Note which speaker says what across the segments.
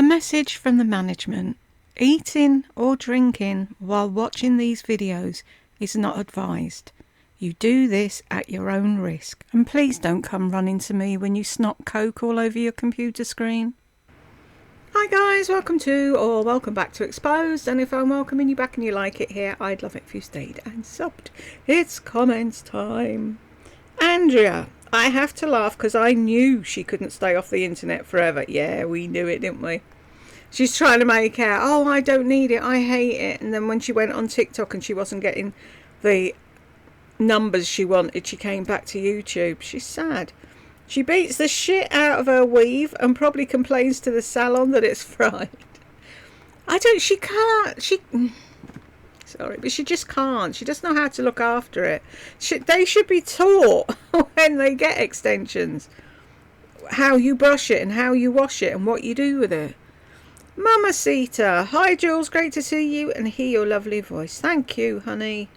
Speaker 1: message from the management: eating or drinking while watching these videos is not advised. You do this at your own risk. And please don't come running to me when you snot coke all over your computer screen. Hi guys, welcome back to Exposed, and if I'm welcoming you back and you like it here, I'd love it if you stayed and subbed. It's comments time. Andrea, I have to laugh because I knew she couldn't stay off the internet forever. Yeah, we knew it, didn't we? She's trying to make out, oh, I don't need it, I hate it. And then when she went on TikTok and she wasn't getting the numbers she wanted, she came back to YouTube. She's sad. She beats the shit out of her weave and probably complains to the salon that it's fried. Sorry, but she just can't. She doesn't know how to look after it. They should be taught when they get extensions how you brush it and how you wash it and what you do with it. Mamacita. Hi Jules, great to see you and hear your lovely voice. Thank you, honey.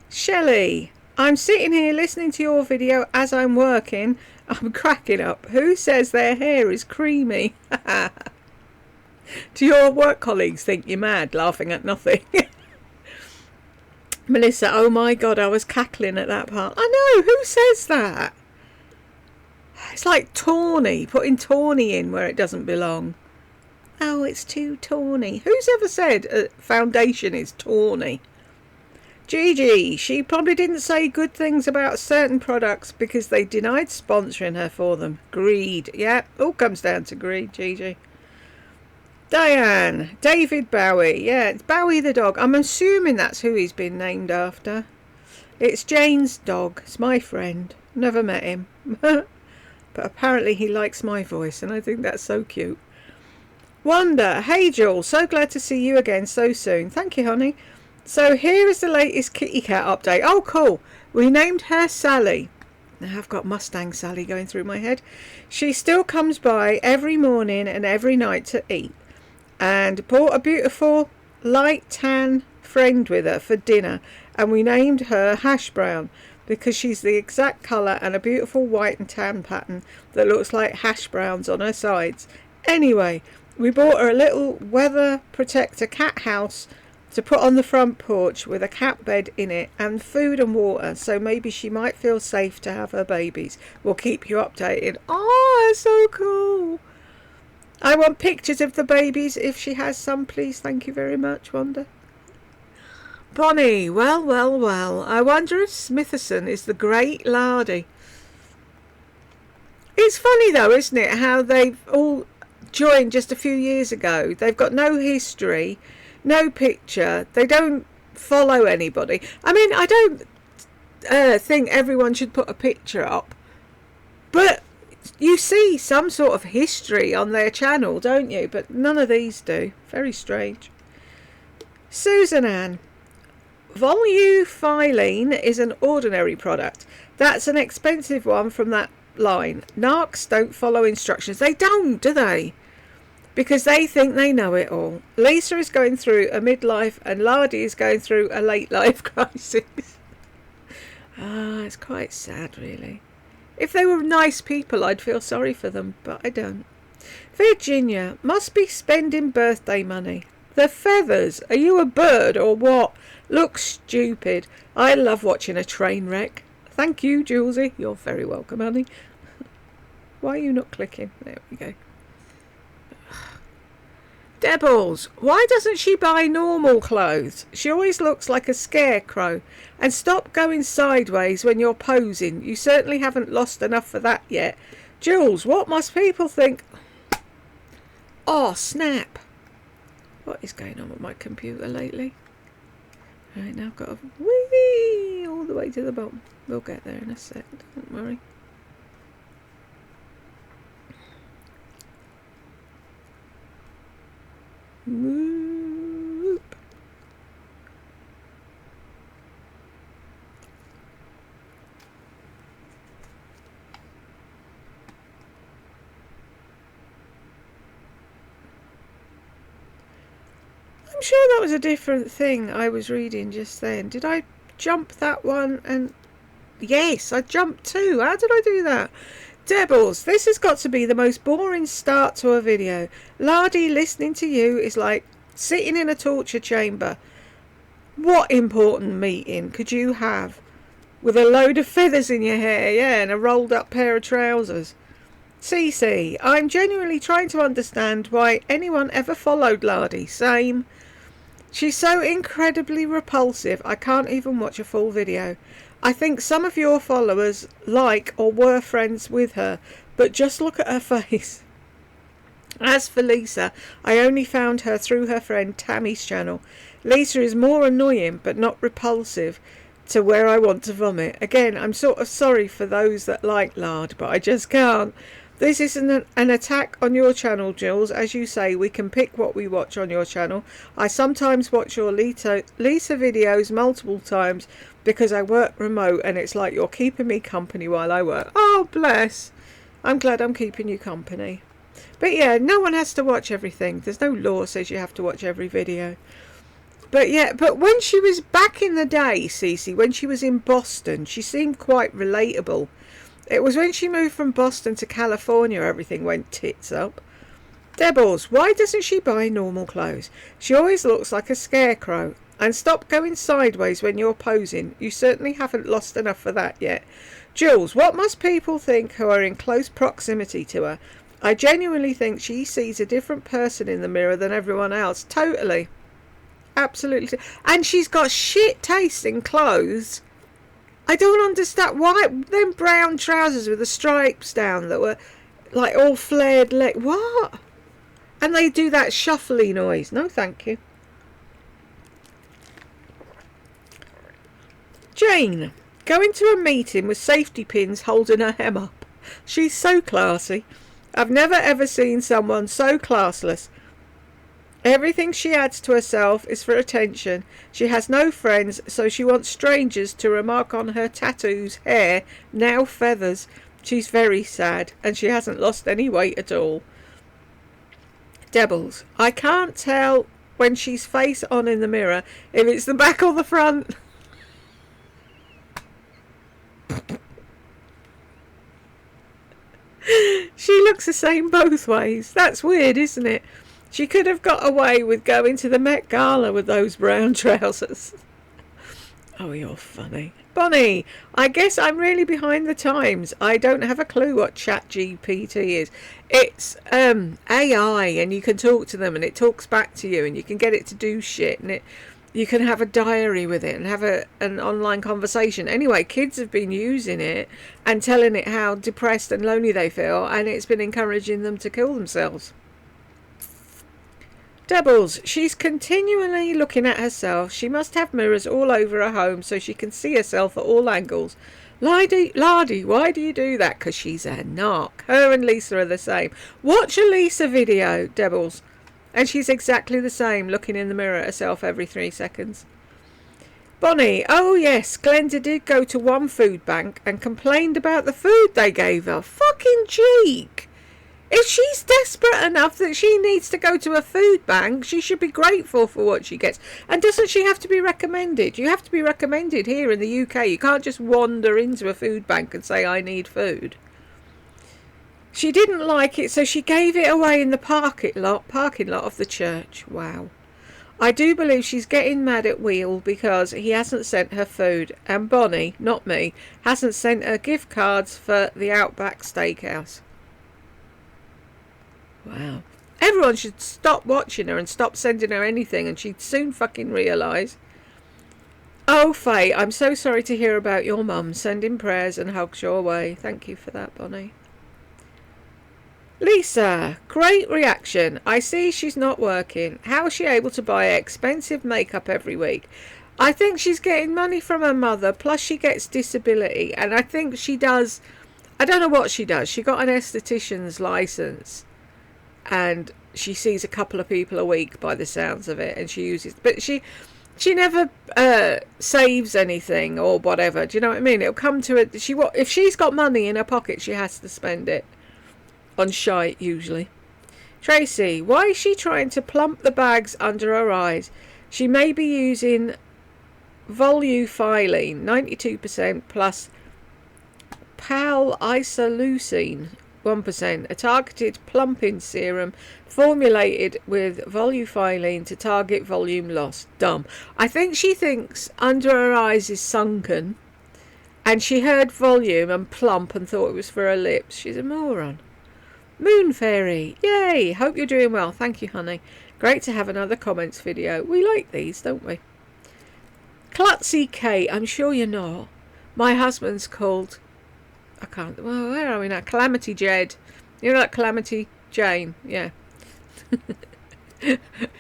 Speaker 1: Shelley, I'm sitting here listening to your video as I'm working. I'm cracking up. Who says their hair is creamy? Do your work colleagues think you're mad, laughing at nothing? Melissa, oh my god, I was cackling at that part. I know, who says that? It's like tawny, putting tawny in where it doesn't belong. Oh, it's too tawny. Who's ever said foundation is tawny? Gigi, she probably didn't say good things about certain products because they denied sponsoring her for them. Greed. Yeah, all comes down to greed, Gigi. Diane, David Bowie. Yeah, it's Bowie the dog. I'm assuming that's who he's been named after. It's Jane's dog. It's my friend. Never met him. But apparently he likes my voice and I think that's so cute. Wanda, hey Jules, so glad to see you again so soon. Thank you, honey. So here is the latest kitty cat update. Oh, cool. We named her Sally. Now I've got Mustang Sally going through my head. She still comes by every morning and every night to eat. And brought a beautiful light tan friend with her for dinner. And we named her Hash Brown because she's the exact colour and a beautiful white and tan pattern that looks like hash browns on her sides. Anyway, we bought her a little weather protector cat house to put on the front porch with a cat bed in it and food and water, so maybe she might feel safe to have her babies. We'll keep you updated. Oh, that's so cool. I want pictures of the babies if she has some, please. Thank you very much, Wanda. Bonnie, well. I wonder if Smithison is the great Lardy. It's funny though, isn't it, how they've all joined just a few years ago. They've got no history, no picture. They don't follow anybody. I mean, I don't think everyone should put a picture up. But you see some sort of history on their channel, don't you? But none of these do. Very strange. Susan Ann. Voluphilene is an ordinary product. That's an expensive one from that line. Narcs don't follow instructions. They don't, do they? Because they think they know it all. Lisa is going through a midlife and Lardy is going through a late life crisis. It's quite sad, really. If they were nice people, I'd feel sorry for them, but I don't. Virginia, must be spending birthday money. The feathers, are you a bird or what? Looks stupid. I love watching a train wreck. Thank you, Julesy. You're very welcome, honey. Why are you not clicking? There we go. Debbles, why doesn't she buy normal clothes? She always looks like a scarecrow. And stop going sideways when you're posing. You certainly haven't lost enough for that yet. Jules, what must people think? Oh, snap. What is going on with my computer lately? Right, now I've got to whee all the way to the bottom. We'll get there in a sec, don't worry. Whoop. I'm sure that was a different thing I was reading just then. Did I jump that one? And yes, I jumped too. How did I do that? Debbles, this has got to be the most boring start to a video. Lardy, listening to you is like sitting in a torture chamber. What important meeting could you have? With a load of feathers in your hair, yeah, and a rolled up pair of trousers. Cece, I'm genuinely trying to understand why anyone ever followed Lardy. Same. She's so incredibly repulsive, I can't even watch a full video. I think some of your followers like or were friends with her, but just look at her face. As for Lisa, I only found her through her friend Tammy's channel. Lisa is more annoying, but not repulsive, to where I want to vomit. Again, I'm sort of sorry for those that like Lard, but I just can't. This isn't an attack on your channel, Jules. As you say, we can pick what we watch on your channel. I sometimes watch your Lisa videos multiple times because I work remote and it's like you're keeping me company while I work. Oh, bless. I'm glad I'm keeping you company. But yeah, no one has to watch everything. There's no law says you have to watch every video. But yeah, but when she was back in the day, Cece, when she was in Boston, she seemed quite relatable. It was when she moved from Boston to California everything went tits up. Debbles, why doesn't she buy normal clothes? She always looks like a scarecrow. And stop going sideways when you're posing. You certainly haven't lost enough for that yet. Jules, what must people think who are in close proximity to her? I genuinely think she sees a different person in the mirror than everyone else. Totally. Absolutely. And she's got shit taste in clothes. I don't understand why them brown trousers with the stripes down that were like all flared leg. What? And they do that shuffly noise. No, thank you. Jane, going to a meeting with safety pins holding her hem up. She's so classy. I've never ever seen someone so classless. Everything she adds to herself is for attention. She has no friends, so she wants strangers to remark on her tattoos, hair, now feathers. She's very sad, and she hasn't lost any weight at all. Debbles, I can't tell when she's face on in the mirror if it's the back or the front. She looks the same both ways. That's weird, isn't it? She could have got away with going to the Met Gala with those brown trousers. Oh, you're funny. Bonnie, I guess I'm really behind the times. I don't have a clue what ChatGPT is. It's AI, and you can talk to them and it talks back to you and you can get it to do shit, and you can have a diary with it and have an online conversation. Anyway, kids have been using it and telling it how depressed and lonely they feel, and it's been encouraging them to kill themselves. Debbles, she's continually looking at herself. She must have mirrors all over her home so she can see herself at all angles. Lardy, why do you do that? 'Cause she's a narc. Her and Lisa are the same. Watch a Lisa video, Debbles. And she's exactly the same, looking in the mirror at herself every 3 seconds. Bonnie, oh yes, Glenda did go to one food bank and complained about the food they gave her. Fucking cheek! If she's desperate enough that she needs to go to a food bank, she should be grateful for what she gets. And doesn't she have to be recommended? You have to be recommended here in the UK. You can't just wander into a food bank and say, I need food. She didn't like it, so she gave it away in the parking lot of the church. Wow. I do believe she's getting mad at Wheel because he hasn't sent her food. And Bonnie, not me, hasn't sent her gift cards for the Outback Steakhouse. Wow. Everyone should stop watching her and stop sending her anything, and she'd soon fucking realise. Oh, Faye, I'm so sorry to hear about your mum. Sending prayers and hugs your way. Thank you for that, Bonnie. Lisa, great reaction. I see she's not working. How is she able to buy expensive makeup every week? I think she's getting money from her mother, plus she gets disability, and I think she does. I don't know what she does. She got an esthetician's license, and she sees a couple of people a week by the sounds of it, and she uses, but she never saves anything or whatever. Do you know what I mean? It'll come to it. If she's got money in her pocket, she has to spend it on shite usually. Tracy, why is she trying to plump the bags under her eyes? She may be using volufiline 92% plus pal isoleucine 1%, a targeted plumping serum formulated with volufiline to target volume loss. Dumb. I think she thinks under her eyes is sunken, and she heard volume and plump and thought it was for her lips. She's a moron. Moon Fairy, yay! Hope you're doing well. Thank you, honey. Great to have another comments video. We like these, don't we? Klutzy Kate, I'm sure you're not. My husband's called... well, where are we now? Calamity Jed. You know, like Calamity Jane. Yeah.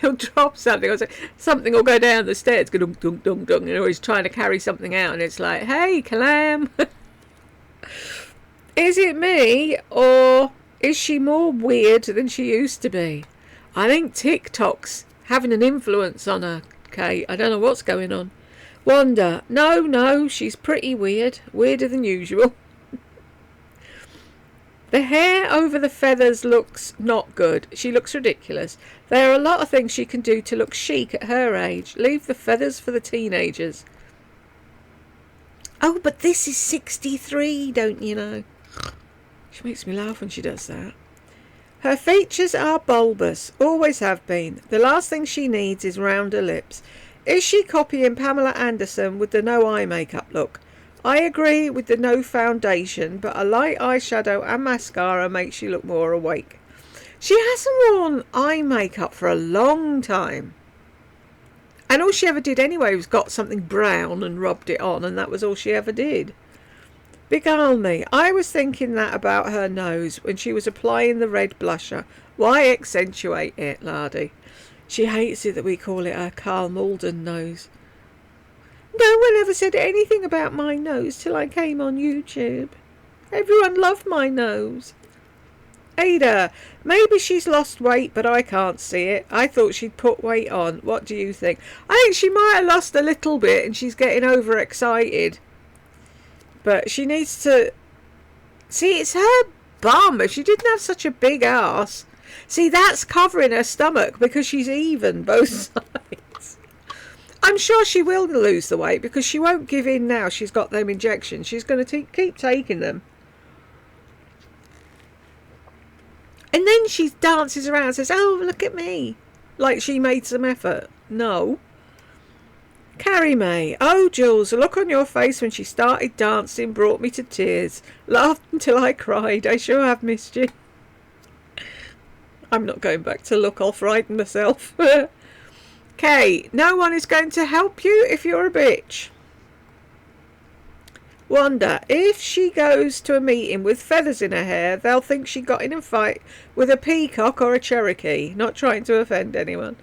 Speaker 1: He'll drop something, or something will go down the stairs, go dunk dunk dunk dunk, and he's trying to carry something out, and it's like, hey, Calam. Is it me, or is she more weird than she used to be? I think TikTok's having an influence on her, Kate. I don't know what's going on. Wanda, no, she's pretty weird, weirder than usual. The hair over the feathers looks not good. She looks ridiculous. There are a lot of things she can do to look chic at her age. Leave the feathers for the teenagers. Oh, but this is 63, don't you know? She makes me laugh when she does that. Her features are bulbous, always have been. The last thing she needs is rounder lips. Is she copying Pamela Anderson with the no eye makeup look? I agree with the no foundation, but a light eyeshadow and mascara makes you look more awake. She hasn't worn eye makeup for a long time. And all she ever did anyway was got something brown and rubbed it on, and that was all she ever did. Beguile me. I was thinking that about her nose when she was applying the red blusher. Why accentuate it, Lardy? She hates it that we call it her Carl Malden nose. No one ever said anything about my nose till I came on YouTube. Everyone loved my nose. Ada, maybe she's lost weight, but I can't see it. I thought she'd put weight on. What do you think? I think she might have lost a little bit and she's getting overexcited. But she needs to... See, it's her bum. If she didn't have such a big ass... See, that's covering her stomach because she's even both sides. I'm sure she will lose the weight because she won't give in now she's got them injections. She's going to keep taking them. And then she dances around and says, oh, look at me. Like she made some effort. No. Carrie May. Oh, Jules, the look on your face when she started dancing brought me to tears. Laughed until I cried. I sure have missed you. I'm not going back to look. I'll frighten myself. Kay, no one is going to help you if you're a bitch. Wanda, if she goes to a meeting with feathers in her hair, they'll think she got in a fight with a peacock or a Cherokee. Not trying to offend anyone.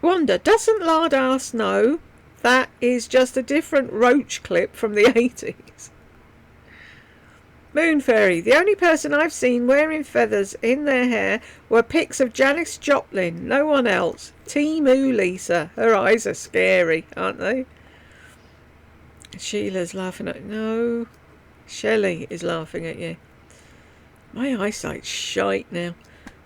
Speaker 1: Wanda, doesn't Lard ass know that is just a different roach clip from the 80s? Moon Fairy, the only person I've seen wearing feathers in their hair were pics of Janis Joplin, no one else. Timu Lisa, her eyes are scary, aren't they? Sheila's laughing at... No, Shelley is laughing at you. My eyesight's shite now.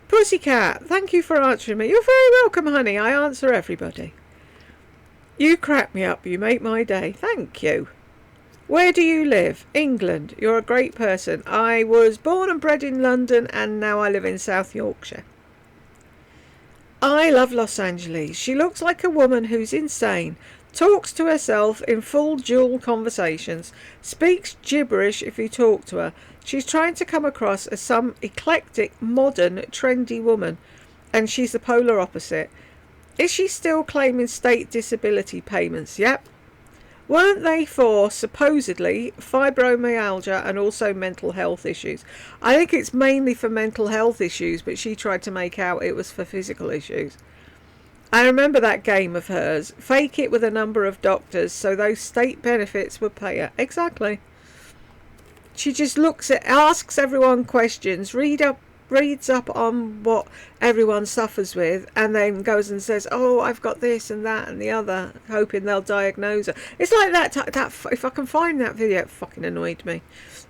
Speaker 1: Pussycat, thank you for answering me. You're very welcome, honey. I answer everybody. You crack me up. You make my day. Thank you. Where do you live? England. You're a great person. I was born and bred in London and now I live in South Yorkshire. I love Los Angeles. She looks like a woman who's insane. Talks to herself in full dual conversations. Speaks gibberish if you talk to her. She's trying to come across as some eclectic, modern, trendy woman. And she's the polar opposite. Is she still claiming state disability payments? Yep. Weren't they for, supposedly, fibromyalgia and also mental health issues? I think it's mainly for mental health issues, but she tried to make out it was for physical issues. I remember that game of hers. Fake it with a number of doctors so those state benefits would pay her. Exactly. She just asks everyone questions, reads up on what everyone suffers with, and then goes and says, oh, I've got this and that and the other, hoping they'll diagnose her. It's like that if I can find that video, it fucking annoyed me,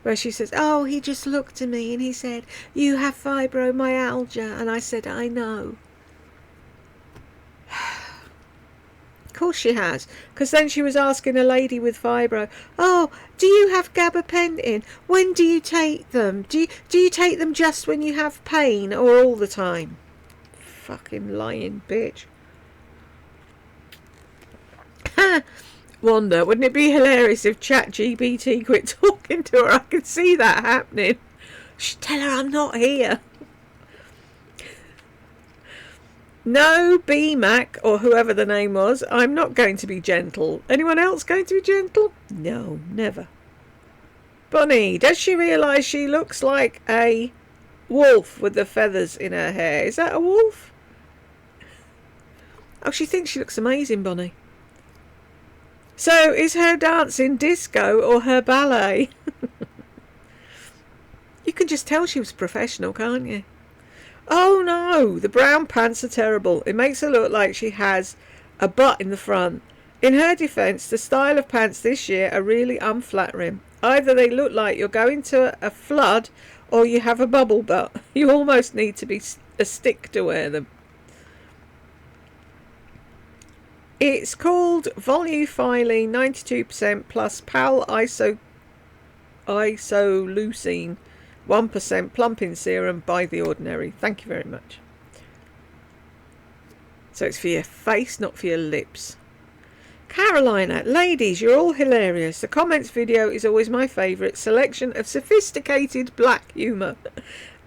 Speaker 1: where she says, oh, he just looked at me and he said, you have fibromyalgia, and I said, I know. Of course she has, because then she was asking a lady with fibro, oh, do you have gabapentin? When do you take them? Do you take them just when you have pain or all the time? Fucking lying bitch. Wanda, wouldn't it be hilarious if ChatGPT quit talking to her? I could see that happening. Tell her I'm not here. No, BMac, or whoever the name was, I'm not going to be gentle. Anyone else going to be gentle? No, never. Bonnie, does she realise she looks like a wolf with the feathers in her hair? Is that a wolf? Oh, she thinks she looks amazing, Bonnie. So, is her dancing disco or her ballet? You can just tell she was professional, can't you? Oh no, the brown pants are terrible. It makes her look like she has a butt in the front. In her defence, the style of pants this year are really unflattering. Either they look like you're going to a flood or you have a bubble butt. You almost need to be a stick to wear them. It's called Voluphyline 92% plus Pal isoleucine 1% plumping serum by The Ordinary. Thank you very much. So it's for your face, not for your lips. Carolina, ladies, you're all hilarious. The comments video is always my favourite selection of sophisticated black humour.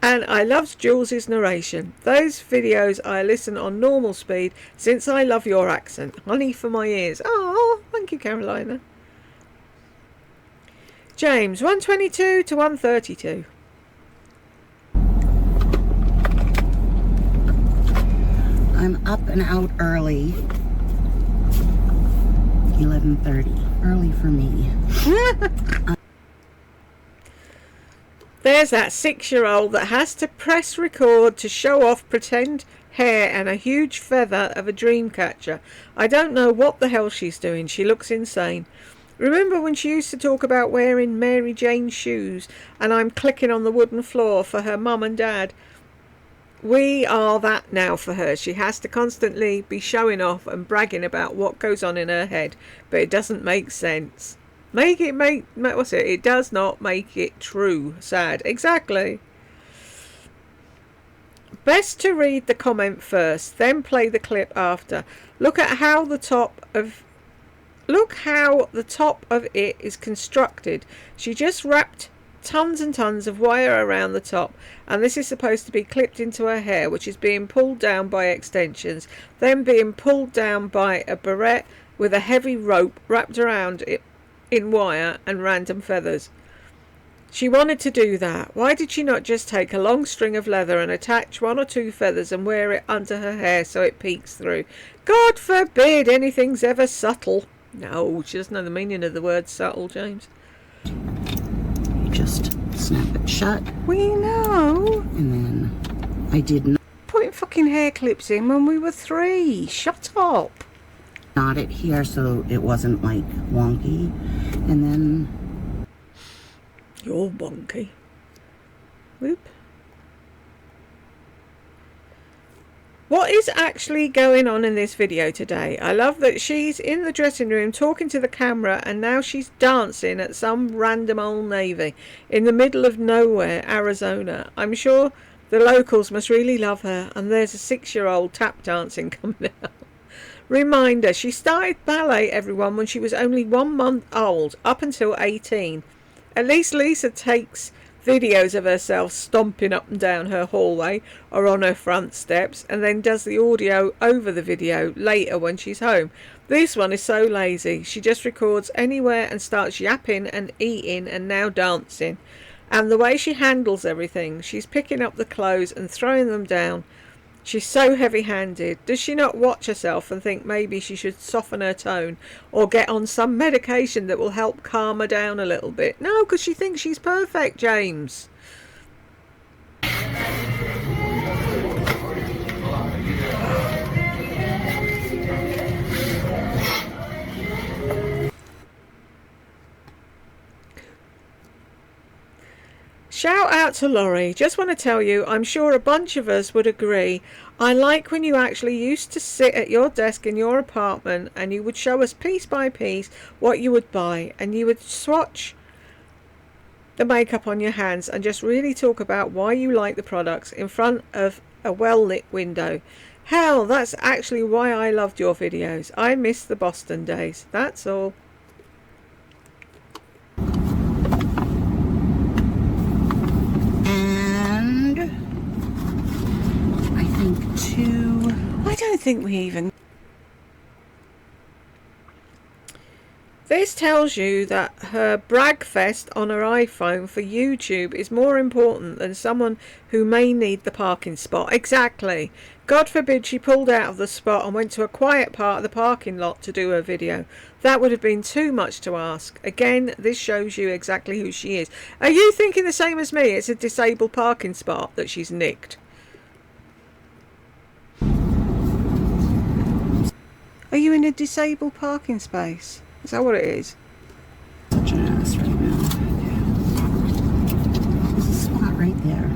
Speaker 1: And I loved Jules's narration. Those videos I listen on normal speed since I love your accent. Honey for my ears. Oh, thank you, Carolina. James, 122 to 132.
Speaker 2: I'm up and out early. 11:30. Early for me.
Speaker 1: There's that 6-year-old that has to press record to show off pretend hair and a huge feather of a dream catcher. I don't know what the hell she's doing. She looks insane. Remember when she used to talk about wearing Mary Jane shoes and I'm clicking on the wooden floor for her mum and dad? We are that now for her. She has to constantly be showing off and bragging about what goes on in her head, but it doesn't make sense. It does not make it true. Sad. Exactly. Best to read the comment first, then play the clip after. Look how the top of it is constructed. She just wrapped tons and tons of wire around the top, and this is supposed to be clipped into her hair, which is being pulled down by extensions, then being pulled down by a barrette with a heavy rope wrapped around it in wire and random feathers. She wanted to do that. Why did she not just take a long string of leather and attach 1 or 2 feathers and wear it under her hair so it peeks through? God forbid anything's ever subtle. No, she doesn't know the meaning of the word subtle, James.
Speaker 2: Just snap it shut.
Speaker 1: We know.
Speaker 2: And then I did not
Speaker 1: putting fucking hair clips in when we were 3. Shut up.
Speaker 2: knot it here so it wasn't like wonky. And then
Speaker 1: you're wonky. Whoop. What is actually going on in this video today? I love that she's in the dressing room talking to the camera and now she's dancing at some random Old Navy in the middle of nowhere, Arizona. I'm sure the locals must really love her, and there's a 6-year-old tap dancing coming out. Reminder, she started ballet, everyone, when she was only 1 month old, up until 18. At least Lisa takes videos of herself stomping up and down her hallway or on her front steps, and then does the audio over the video later when she's home. This one is so lazy. She just records anywhere and starts yapping and eating and now dancing. And the way she handles everything, she's picking up the clothes and throwing them down. She's so heavy-handed. Does she not watch herself and think maybe she should soften her tone or get on some medication that will help calm her down a little bit? No, because she thinks she's perfect, James. Shout out to Laurie. Just want to tell you, I'm sure a bunch of us would agree. I like when you actually used to sit at your desk in your apartment and you would show us piece by piece what you would buy, and you would swatch the makeup on your hands and just really talk about why you like the products in front of a well-lit window. Hell, that's actually why I loved your videos. I miss the Boston days. That's all.
Speaker 2: And I think
Speaker 1: I don't think we even... This tells you that her bragfest on her iPhone for YouTube is more important than someone who may need the parking spot. Exactly. God forbid she pulled out of the spot and went to a quiet part of the parking lot to do her video. That would have been too much to ask. Again, this shows you exactly who she is. Are you thinking the same as me? It's a disabled parking spot that she's nicked. Are you in a disabled parking space? Is that what it is?
Speaker 2: such an ass right now. There's a spot right there.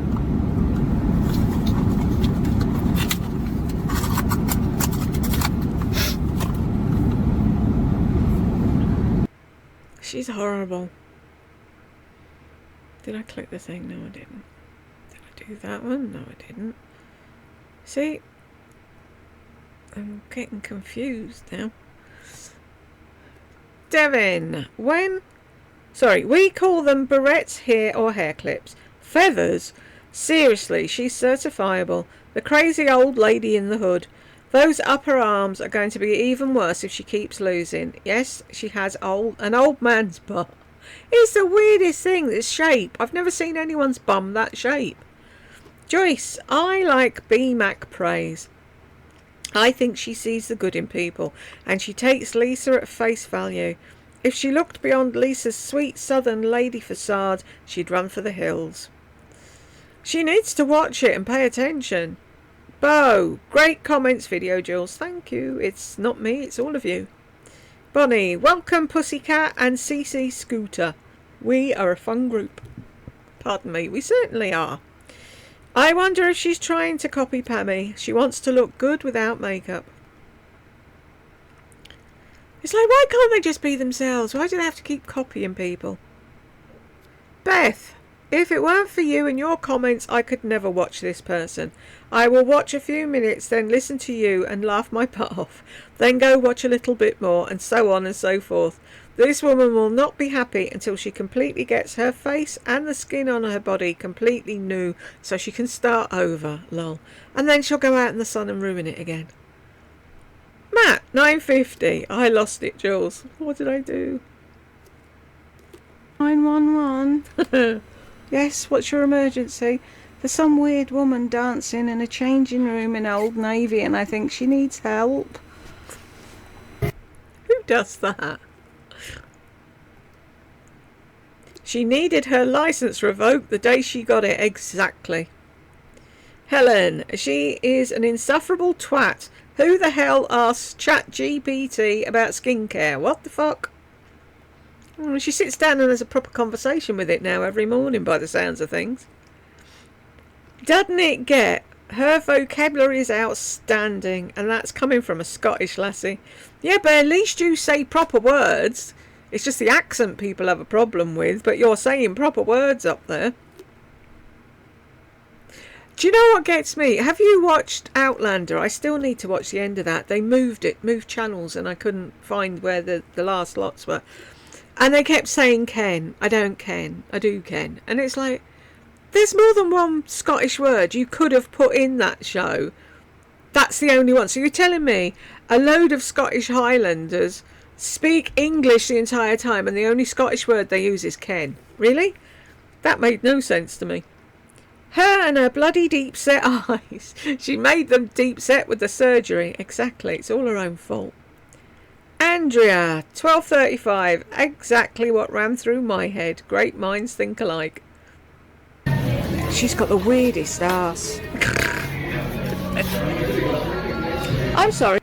Speaker 1: She's horrible. Did I click the thing? No, I didn't. Did I do that one? No, I didn't. See? I'm getting confused now. Devin, we call them barrettes here or hair clips. Feathers? Seriously, she's certifiable. The crazy old lady in the hood. Those upper arms are going to be even worse if she keeps losing. Yes, she has an old man's butt. It's the weirdest thing, this shape. I've never seen anyone's bum that shape. Joyce, I like B-Mac praise. I think she sees the good in people, and she takes Lisa at face value. If she looked beyond Lisa's sweet southern lady facade, she'd run for the hills. She needs to watch it and pay attention. Bo, great comments video, Jules. Thank you. It's not me, it's all of you. Bonnie, welcome Pussycat and CC Scooter. We are a fun group. Pardon me, we certainly are. I wonder if she's trying to copy Pammy. She wants to look good without makeup. It's like, why can't they just be themselves? Why do they have to keep copying people? Beth, if it weren't for you and your comments, I could never watch this person. I will watch a few minutes, then listen to you and laugh my butt off. Then go watch a little bit more, and so on and so forth. This woman will not be happy until she completely gets her face and the skin on her body completely new, so she can start over, lol. And then she'll go out in the sun and ruin it again. Matt, 950. I lost it, Jules. What did I do? 911. Yes, what's your emergency? There's some weird woman dancing in a changing room in Old Navy and I think she needs help. Who does that? She needed her license revoked the day she got it. Exactly. Helen, she is an insufferable twat. Who the hell asks ChatGPT about skincare? What the fuck? She sits down and has a proper conversation with it now every morning by the sounds of things. Doesn't it get? Her vocabulary is outstanding, and that's coming from a Scottish lassie. Yeah, but at least you say proper words. It's just the accent people have a problem with, but you're saying proper words up there. Do you know what gets me? Have you watched Outlander? I still need to watch the end of that. They moved channels, and I couldn't find where the last lots were. And they kept saying Ken. I don't Ken. I do Ken. And it's like, there's more than one Scottish word you could have put in that show. That's the only one. So you're telling me a load of Scottish Highlanders speak English the entire time and the only Scottish word they use is Ken? Really? That made no sense to me. Her and her bloody deep set eyes. She made them deep set with the surgery. Exactly. It's all her own fault. Andrea, 1235. Exactly what ran through my head. Great minds think alike. She's got the weirdest ass. I'm sorry.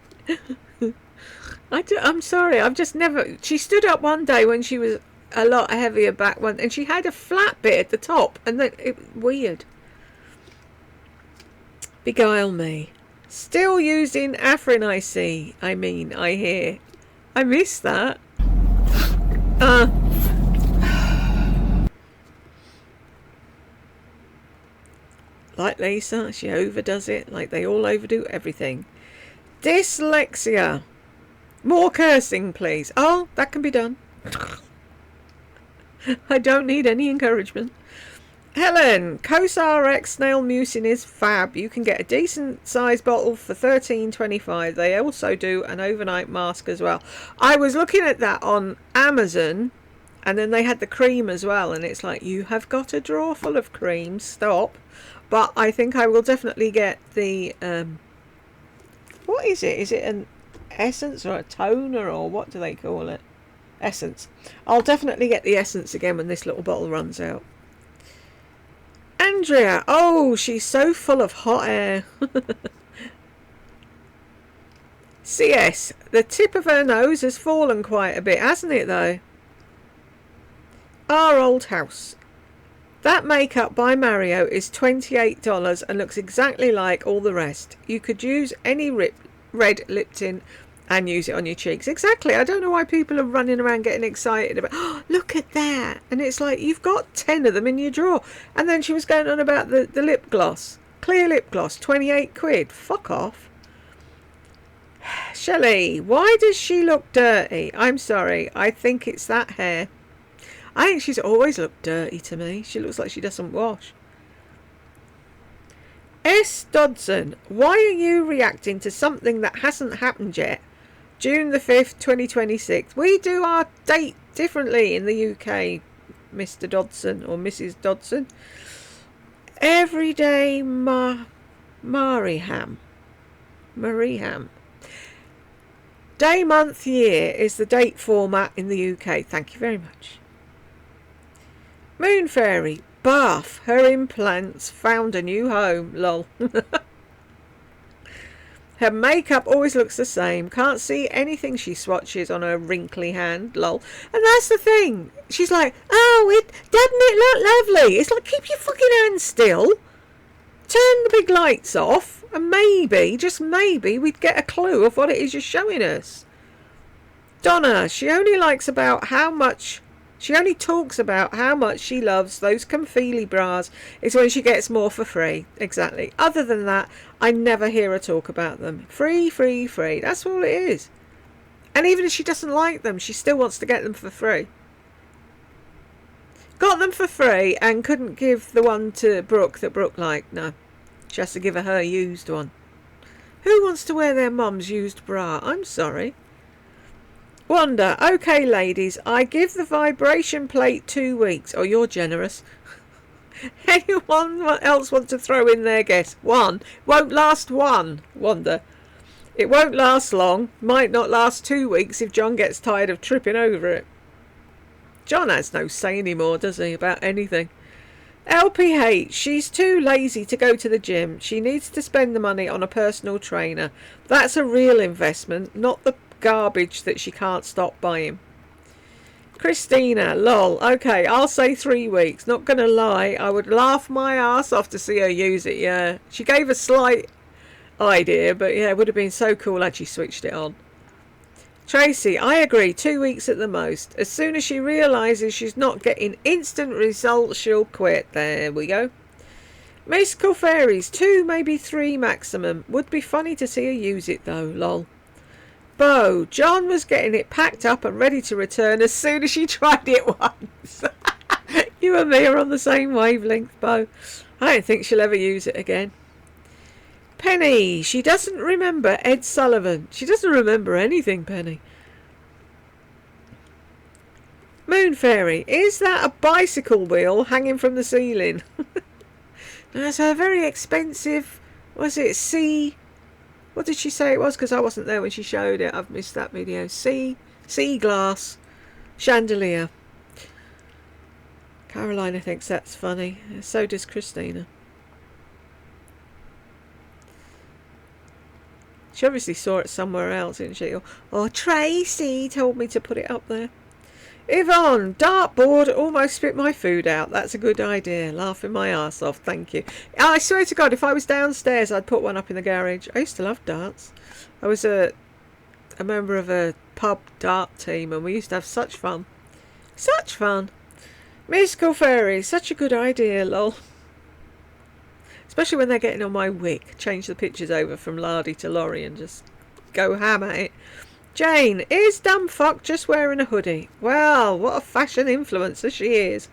Speaker 1: I'm sorry. I've just never... She stood up one day when she was a lot heavier back one, and she had a flat bit at the top, and then weird. Beguile me. Still using Afrin, I see. I hear. I miss that. Like Lisa, she overdoes it, like they all overdo everything. Dyslexia. More cursing, please. Oh, that can be done. I don't need any encouragement. Helen, COSRX snail mucin is fab. You can get a decent size bottle for $13.25. They also do an overnight mask as well. I was looking at that on Amazon, and then they had the cream as well, and it's like, you have got a drawer full of cream. Stop. But I think I will definitely get the what is it? Is it an essence or a toner, or what do they call it? Essence. I'll definitely get the essence again when this little bottle runs out. Andrea, oh, she's so full of hot air. CS, the tip of her nose has fallen quite a bit, hasn't it though? Our old house. That makeup by Mario is $28 and looks exactly like all the rest. You could use any red lip tint and use it on your cheeks. Exactly. I don't know why people are running around getting excited about, oh, look at that. And it's like, you've got 10 of them in your drawer. And then she was going on about the lip gloss. Clear lip gloss, 28 quid. Fuck off. Shelley, why does she look dirty? I'm sorry. I think it's that hair. I think she's always looked dirty to me. She looks like she doesn't wash. S. Dodson, why are you reacting to something that hasn't happened yet? June the 5th, 2026. We do our date differently in the UK, Mr. Dodson or Mrs. Dodson. Everyday Mariham. Day, month, year is the date format in the UK. Thank you very much. Moon Fairy, Bath, her implants found a new home, lol. Her makeup always looks the same. Can't see anything she swatches on her wrinkly hand, lol. And that's the thing. She's like, oh, doesn't it look lovely? It's like, keep your fucking hand still. Turn the big lights off, and maybe, just maybe, we'd get a clue of what it is you're showing us. Donna, she only talks about how much she loves those Comfeely bras. It's when she gets more for free. Exactly. Other than that, I never hear her talk about them. Free, free, free. That's all it is. And even if she doesn't like them, she still wants to get them for free. Got them for free and couldn't give the one to Brooke that Brooke liked. No. She has to give her used one. Who wants to wear their mum's used bra? I'm sorry. Wanda, okay ladies, I give the vibration plate 2 weeks. Oh, you're generous. Anyone else want to throw in their guess? 1. Won't last 1. Wanda. It won't last long. Might not last 2 weeks if John gets tired of tripping over it. John has no say anymore, does he, about anything? LPH, she's too lazy to go to the gym. She needs to spend the money on a personal trainer. That's a real investment, not the garbage that she can't stop buying. Christina, lol. Okay, I'll say 3 weeks. Not gonna lie, I would laugh my ass off to see her use it, yeah. She gave a slight idea, but yeah, it would have been so cool had she switched it on. Tracy, I agree, 2 weeks at the most. As soon as she realises she's not getting instant results, she'll quit. There we go. Mystical Fairies, 2, maybe 3 maximum. Would be funny to see her use it though, lol. Bo, John was getting it packed up and ready to return as soon as she tried it once. You and me are on the same wavelength, Bo. I don't think she'll ever use it again. Penny, she doesn't remember Ed Sullivan. She doesn't remember anything, Penny. Moon Fairy, is that a bicycle wheel hanging from the ceiling? That's a very expensive, was it what did she say it was? Because I wasn't there when she showed it. I've missed that video. Sea glass chandelier. Carolina thinks that's funny. So does Christina. She obviously saw it somewhere else, didn't she? Or Tracy told me to put it up there. Yvonne, dartboard almost spit my food out. That's a good idea. Laughing my arse off. Thank you. I swear to God, if I was downstairs, I'd put one up in the garage. I used to love darts. I was a member of a pub dart team, and we used to have such fun. Such fun. Musical fairy, such a good idea, lol. Especially when they're getting on my wick. Change the pictures over from Lardy to Laurie and just go ham at it. Jane, is dumb fuck just wearing a hoodie? Well, what a fashion influencer she is.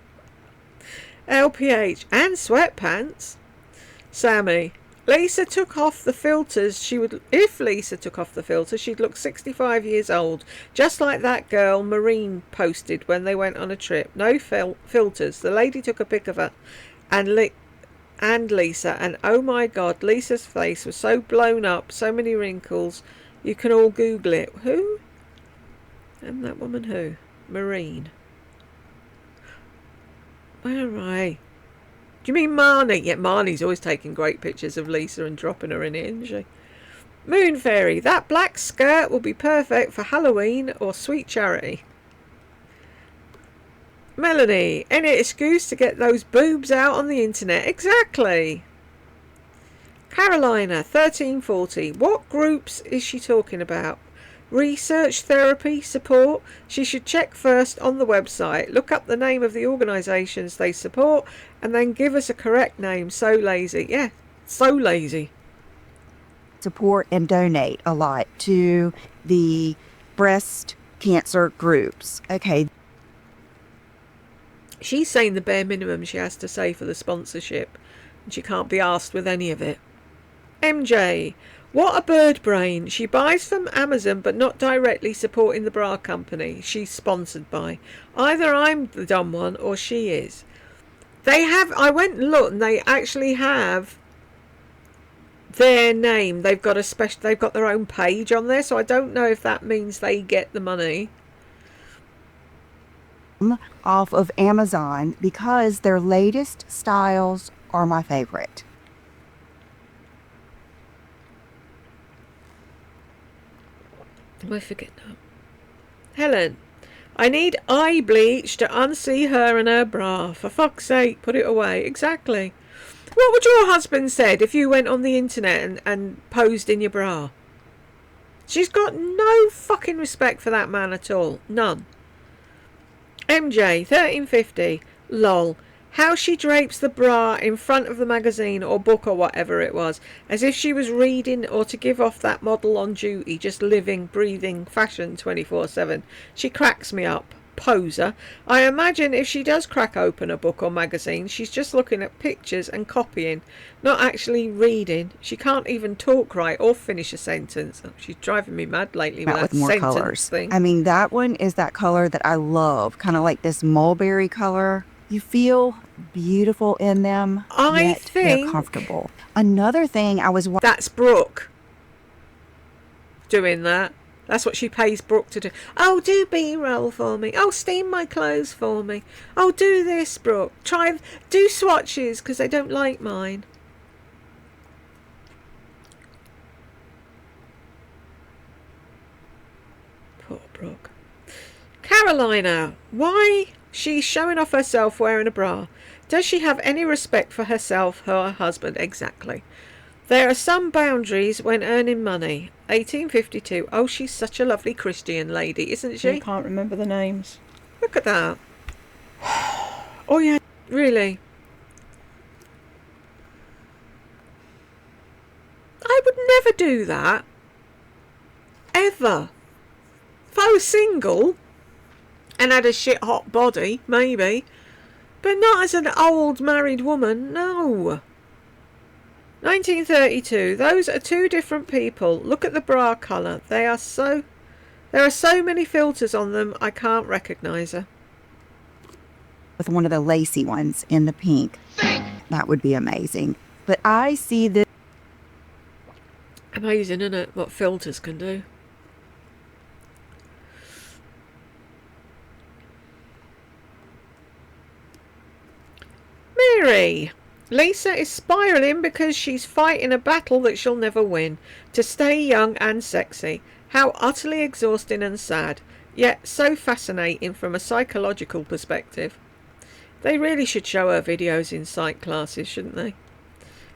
Speaker 1: LPH, and sweatpants. Sammy, Lisa took off the filters. If Lisa took off the filters, she'd look 65 years old, just like that girl Marine posted when they went on a trip. No filters. The lady took a pic of her and Lisa, and oh my God, Lisa's face was so blown up, so many wrinkles. You can all Google it. Who? And that woman who? Marine. Where am I? Do you mean Marnie? Yeah, Marnie's always taking great pictures of Lisa and dropping her in it, isn't she? Moon Fairy, that black skirt will be perfect for Halloween or Sweet Charity. Melanie, any excuse to get those boobs out on the internet. Exactly. Carolina, 1340. What groups is she talking about? Research, therapy, support? She should check first on the website, look up the name of the organisations they support, and then give us a correct name. So lazy. Yeah, so lazy.
Speaker 3: Support and donate a lot to the breast cancer groups. Okay.
Speaker 1: She's saying the bare minimum she has to say for the sponsorship, and she can't be asked with any of it. MJ, what a bird brain. She buys from Amazon but not directly supporting the bra company she's sponsored by. Either I'm the dumb one or she is. I went and looked, and they actually have their name. They've got their own page on there, so I don't know if that means they get the money.
Speaker 3: Off of Amazon because their latest styles are my favorite.
Speaker 1: I forget now. Helen, I need eye bleach to unsee her and her bra. For fuck's sake, put it away. Exactly. What would your husband said if you went on the internet and posed in your bra? She's got no fucking respect for that man at all. None. MJ, 1350. Lol. How she drapes the bra in front of the magazine or book or whatever it was, as if she was reading or to give off that model on duty, just living, breathing fashion 24/7. She cracks me up. Poser. I imagine if she does crack open a book or magazine, she's just looking at pictures and copying, not actually reading. She can't even talk right or finish a sentence. Oh, she's driving me mad lately with that
Speaker 3: more
Speaker 1: sentence
Speaker 3: colors.
Speaker 1: thing.
Speaker 3: I mean, that one is that color that I love, kind of like this mulberry color. You feel beautiful in them, yet they're comfortable. Another thing I was...
Speaker 1: That's Brooke doing that. That's what she pays Brooke to do. Oh, do B-roll for me. Oh, steam my clothes for me. Oh, do this, Brooke. Do swatches, because they don't like mine. Poor Brooke. Carolina, why she's showing off herself wearing a bra? Does she have any respect for herself or her husband? Exactly. There are some boundaries when earning money. 1852. Oh, she's such a lovely Christian lady, isn't she?
Speaker 4: I can't remember the names.
Speaker 1: Look at that. Oh, yeah, really. I would never do that. Ever. If I was single and had a shit hot body, maybe. But not as an old married woman, no. 1932. Those are two different people. Look at the bra colour. There are so many filters on them, I can't recognise her.
Speaker 3: With one of the lacy ones in the pink. That would be amazing. But I see this...
Speaker 1: Amazing, isn't it? What filters can do. Mary. Lisa is spiralling because she's fighting a battle that she'll never win. To stay young and sexy. How utterly exhausting and sad, yet so fascinating from a psychological perspective. They really should show her videos in psych classes, shouldn't they?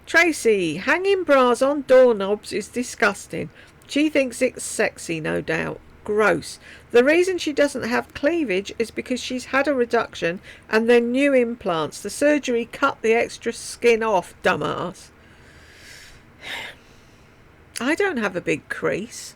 Speaker 1: Tracy, hanging bras on doorknobs is disgusting. She thinks it's sexy, no doubt. Gross. The reason she doesn't have cleavage is because she's had a reduction and then new implants. The surgery cut the extra skin off, dumbass. I don't have a big crease.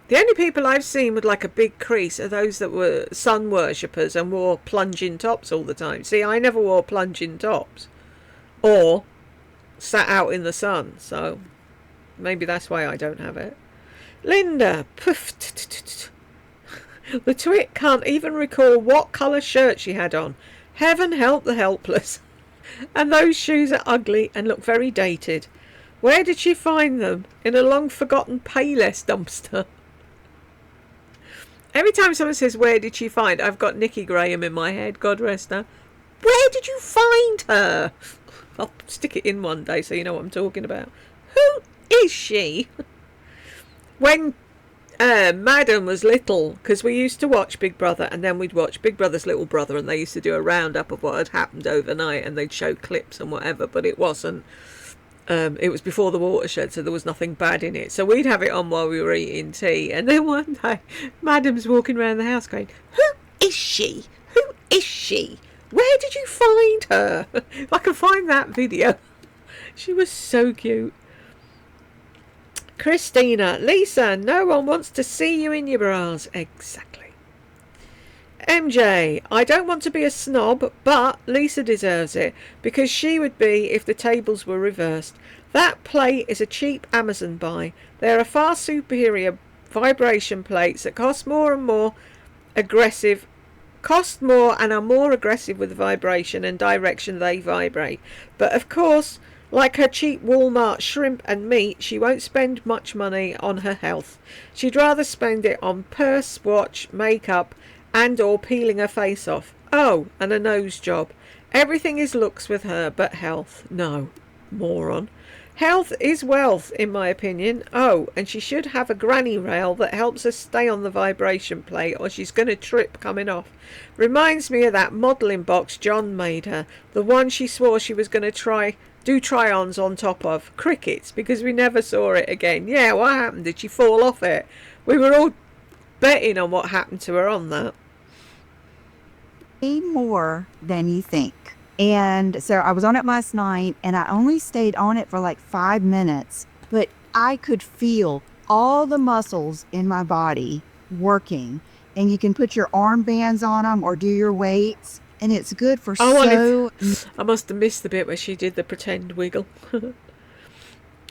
Speaker 1: The only people I've seen with like a big crease are those that were sun worshippers and wore plunging tops all the time. See, I never wore plunging tops or sat out in the sun, so maybe that's why I don't have it. Linda, poof. The twit can't even recall what colour shirt she had on. Heaven help the helpless. And those shoes are ugly and look very dated. Where did she find them? In a long-forgotten Payless dumpster. Every time someone says, where did she find? I've got Nikki Graham in my head, God rest her. Where did you find her? I'll stick it in one day so you know what I'm talking about. Who is she? When Madam was little, because we used to watch Big Brother and then we'd watch Big Brother's Little Brother, and they used to do a roundup of what had happened overnight and they'd show clips and whatever, but it wasn't. It was before the watershed, so there was nothing bad in it. So we'd have it on while we were eating tea. And then one day, Madam's walking around the house going, who is she? Who is she? Where did you find her? If I can find that video. She was so cute. Christina, Lisa, no one wants to see you in your bras. Exactly. MJ, I don't want to be a snob, but Lisa deserves it, because she would be if the tables were reversed. That plate is a cheap Amazon buy. There are far superior vibration plates that cost more and are more aggressive with vibration and direction they vibrate. But of course, like her cheap Walmart shrimp and meat, she won't spend much money on her health. She'd rather spend it on purse, watch, makeup, and or peeling her face off. Oh, and a nose job. Everything is looks with her, but health. No. Moron. Health is wealth, in my opinion. Oh, and she should have a granny rail that helps her stay on the vibration plate, or she's going to trip coming off. Reminds me of that modelling box John made her. The one she swore she was going to do try-ons on top of. Crickets, because we never saw it again. Yeah, what happened? Did she fall off it? We were all betting on what happened to her on that.
Speaker 3: More than you think. And so I was on it last night and I only stayed on it for like 5 minutes, but I could feel all the muscles in my body working. And you can put your armbands on them or do your weights, and it's good for
Speaker 1: I must have missed the bit where she did the pretend wiggle.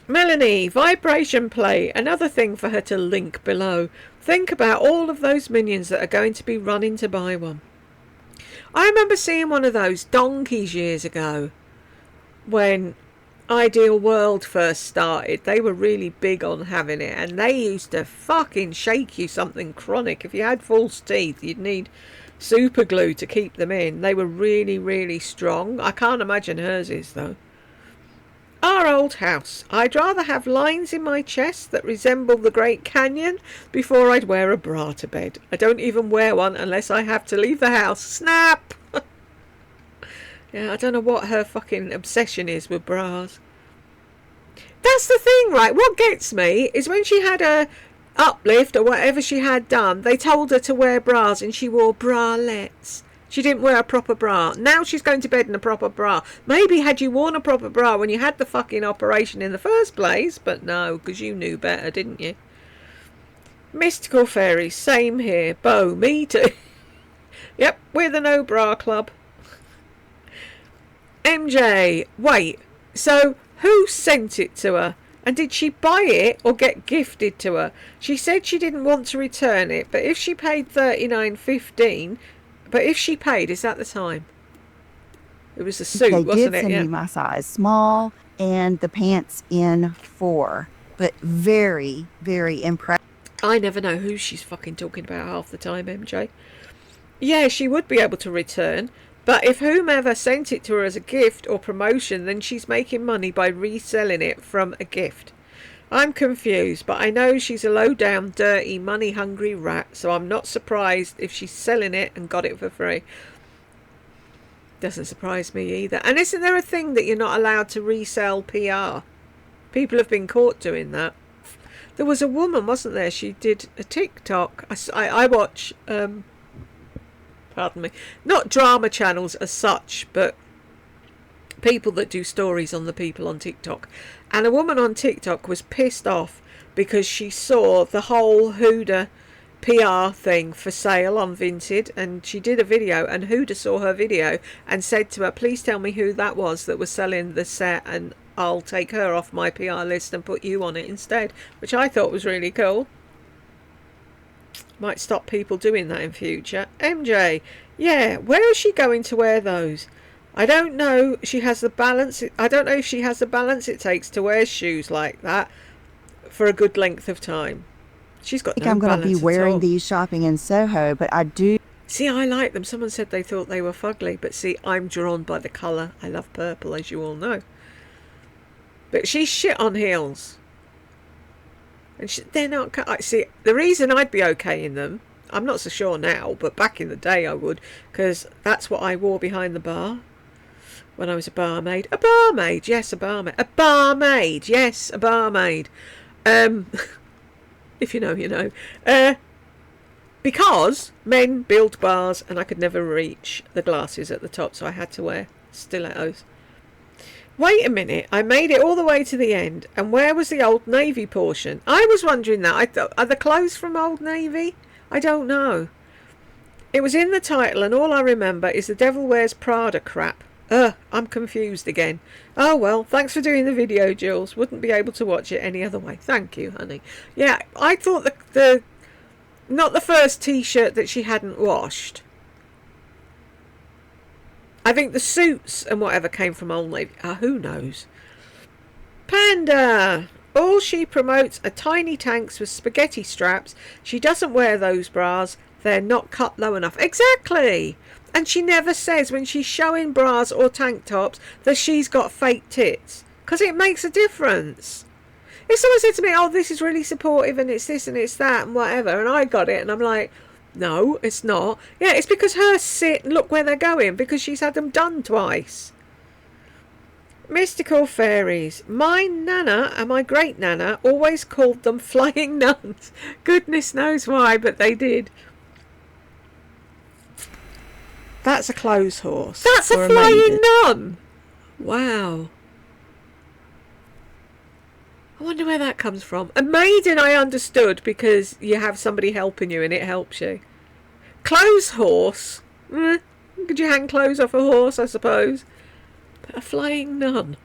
Speaker 1: Melanie, vibration plate, another thing for her to link below. Think about all of those minions that are going to be running to buy one. I remember seeing one of those donkeys years ago when Ideal World first started. They were really big on having it, and they used to fucking shake you something chronic. If you had false teeth, you'd need super glue to keep them in. They were really, really strong. I can't imagine hers is, though. Our old house. I'd rather have lines in my chest that resemble the Great Canyon before I'd wear a bra to bed. I don't even wear one unless I have to leave the house. Snap! Yeah, I don't know what her fucking obsession is with bras. That's the thing, right? What gets me is when she had a uplift or whatever she had done, they told her to wear bras and she wore bralettes. She didn't wear a proper bra. Now she's going to bed in a proper bra. Maybe had you worn a proper bra when you had the fucking operation in the first place, but no, because you knew better, didn't you? Mystical fairies, same here. Bo, me too. Yep, we're the no bra club. MJ, wait, so who sent it to her? And did she buy it or get gifted to her? She said she didn't want to return it, but if she paid $39.15... But if she paid, is that the time? It was a suit, wasn't it?
Speaker 3: They did send me my size, small, and the pants in 4. But very, very impressive.
Speaker 1: I never know who she's fucking talking about half the time, MJ. Yeah, she would be able to return. But if whomever sent it to her as a gift or promotion, then she's making money by reselling it from a gift. I'm confused, but I know she's a low-down, dirty, money-hungry rat, so I'm not surprised if she's selling it and got it for free. Doesn't surprise me either. And isn't there a thing that you're not allowed to resell PR? People have been caught doing that. There was a woman, wasn't there? She did a TikTok. I watch, pardon me, not drama channels as such, but people that do stories on the people on TikTok. And a woman on TikTok was pissed off because she saw the whole Huda PR thing for sale on Vinted, and she did a video, and Huda saw her video and said to her, please tell me who that was selling the set, and I'll take her off my PR list and put you on it instead, which I thought was really cool. Might stop people doing that in future. MJ, yeah, where is she going to wear those? I don't know. She has the balance. I don't know if she has the balance it takes to wear shoes like that for a good length of time. She's got
Speaker 3: I think
Speaker 1: no
Speaker 3: I'm going to be
Speaker 1: balance at
Speaker 3: wearing
Speaker 1: all.
Speaker 3: these shopping in Soho, but I do.
Speaker 1: See, I like them. Someone said they thought they were fugly, but see, I'm drawn by the colour. I love purple, as you all know. But she's shit on heels. And they're not... See, the reason I'd be okay in them, I'm not so sure now, but back in the day I would, because that's what I wore behind the bar when I was a barmaid. A barmaid, yes, a barmaid. A barmaid, yes, a barmaid. If you know, you know. Because men build bars and I could never reach the glasses at the top, so I had to wear stilettos. Wait a minute, I made it all the way to the end, and where was the Old Navy portion? I was wondering that. I thought, are the clothes from Old Navy? I don't know. It was in the title, and all I remember is the Devil Wears Prada crap. I'm confused again. Oh well, thanks for doing the video, Jules. Wouldn't be able to watch it any other way. Thank you, honey. Yeah, I thought the not the first t-shirt that she hadn't washed. I think the suits and whatever came from Old Navy. Who knows? Panda! All she promotes are tiny tanks with spaghetti straps. She doesn't wear those bras. They're not cut low enough. Exactly! And she never says when she's showing bras or tank tops that she's got fake tits. Because it makes a difference. If someone said to me, oh, this is really supportive and it's this and it's that and whatever, and I got it and I'm like, no, it's not. Yeah, it's because her sit and look where they're going, because she's had them done twice. Mystical fairies. My nana and my great nana always called them flying nuns. Goodness knows why, but they did. That's a clothes horse. That's a flying nun. Wow. I wonder where that comes from. A maiden I understood because you have somebody helping you and it helps you. Clothes horse. Could you hang clothes off a horse, I suppose? But a flying nun.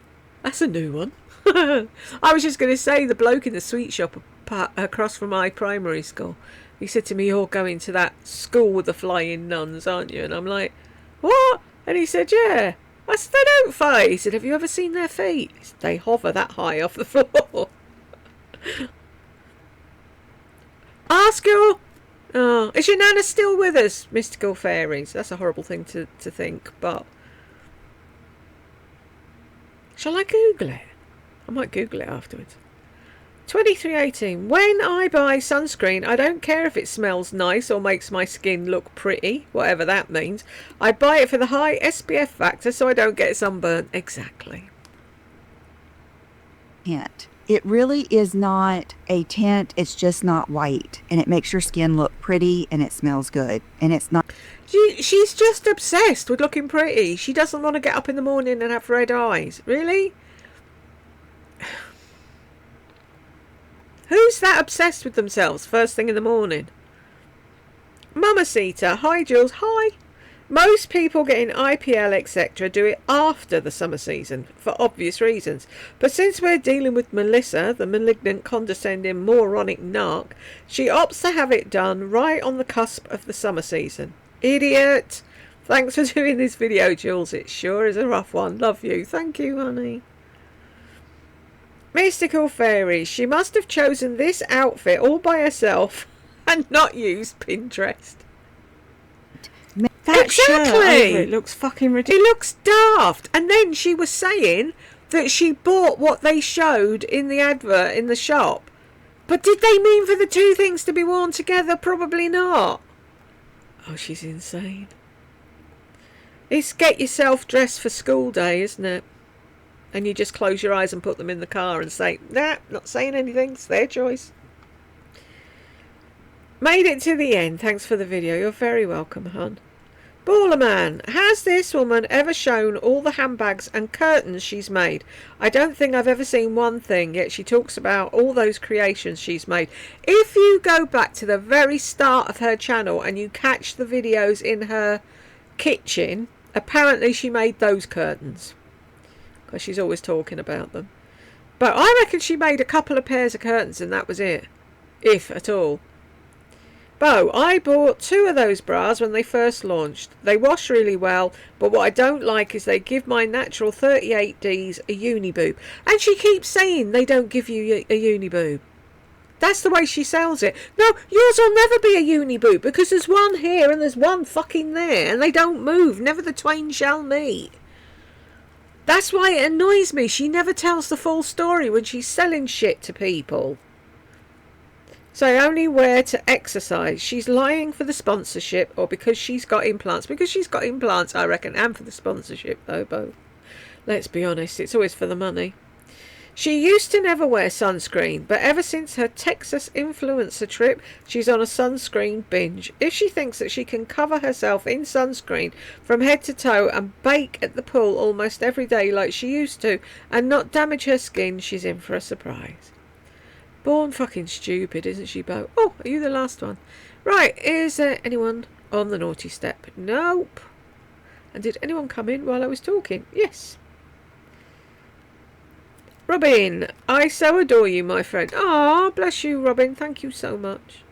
Speaker 1: That's a new one. I was just going to say, the bloke in the sweet shop across from my primary school, he said to me, you're going to that school with the flying nuns, aren't you? And I'm like, what? And he said, yeah. I said, they don't fly. He said, have you ever seen their feet? He said, they hover that high off the floor. Ask your... Oh, is your nana still with us, mystical fairies? That's a horrible thing to think, but... Shall I Google it? I might Google it afterwards. 2318. When I buy sunscreen, I don't care if it smells nice or makes my skin look pretty, whatever that means. I buy it for the high SPF factor so I don't get sunburn. Exactly.
Speaker 3: Tint. It really is not a tint. It's just not white, and it makes your skin look pretty and it smells good, and it's not.
Speaker 1: She's just obsessed with looking pretty. She doesn't want to get up in the morning and have red eyes. Really? Who's that obsessed with themselves first thing in the morning? Mamacita. Hi, Jules. Hi. Most people getting IPL, etc. do it after the summer season for obvious reasons. But since we're dealing with Melissa, the malignant, condescending, moronic narc, she opts to have it done right on the cusp of the summer season. Idiot. Thanks for doing this video, Jules. It sure is a rough one. Love you. Thank you, honey. Mystical fairies. She must have chosen this outfit all by herself and not used Pinterest. That
Speaker 2: Exactly.
Speaker 1: shirt over it looks fucking ridiculous. It looks daft. And then she was saying that she bought what they showed in the advert in the shop. But did they mean for the two things to be worn together? Probably not. Oh, she's insane. It's get yourself dressed for school day, isn't it? And you just close your eyes and put them in the car and say, nah, not saying anything. It's their choice. Made it to the end. Thanks for the video. You're very welcome, hon. Baller Man, has this woman ever shown all the handbags and curtains she's made? I don't think I've ever seen one thing, yet she talks about all those creations she's made. If you go back to the very start of her channel and you catch the videos in her kitchen, apparently she made those curtains. Because she's always talking about them. But I reckon she made a couple of pairs of curtains and that was it. If at all. Bo, I bought 2 of those bras when they first launched. They wash really well, but what I don't like is they give my natural 38Ds a uni boob. And she keeps saying they don't give you a uni boob. That's the way she sells it. No, yours will never be a uni boob because there's one here and there's one fucking there and they don't move. Never the twain shall meet. That's why it annoys me. She never tells the full story when she's selling shit to people. So I only wear to exercise. She's lying for the sponsorship or because she's got implants. Because she's got implants, I reckon, and for the sponsorship, though, both. Let's be honest, it's always for the money. She used to never wear sunscreen, but ever since her Texas influencer trip, she's on a sunscreen binge. If she thinks that she can cover herself in sunscreen from head to toe and bake at the pool almost every day like she used to and not damage her skin, she's in for a surprise. Born fucking stupid, isn't she, Bo? Oh, are you the last one? Right, is there anyone on the naughty step? Nope. And did anyone come in while I was talking? Yes. Robin, I so adore you, my friend. Ah, bless you, Robin. Thank you so much.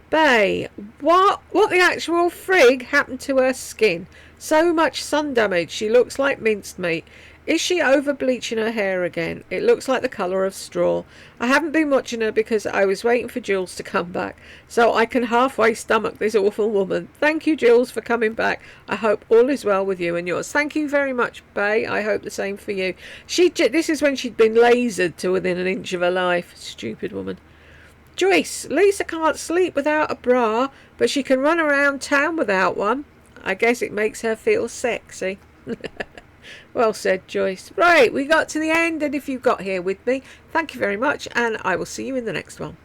Speaker 1: Bay, what the actual frig happened to her skin? So much sun damage, she looks like minced meat. Is she over bleaching her hair again? It looks like the colour of straw. I haven't been watching her because I was waiting for Jules to come back, so I can halfway stomach this awful woman. Thank you, Jules, for coming back. I hope all is well with you and yours. Thank you very much, Bay. I hope the same for you. This is when she'd been lasered to within an inch of her life. Stupid woman. Joyce, Lisa can't sleep without a bra, but she can run around town without one. I guess it makes her feel sexy. Well said, Joyce. Right, we got to the end, and if you got here with me, thank you very much, and I will see you in the next one.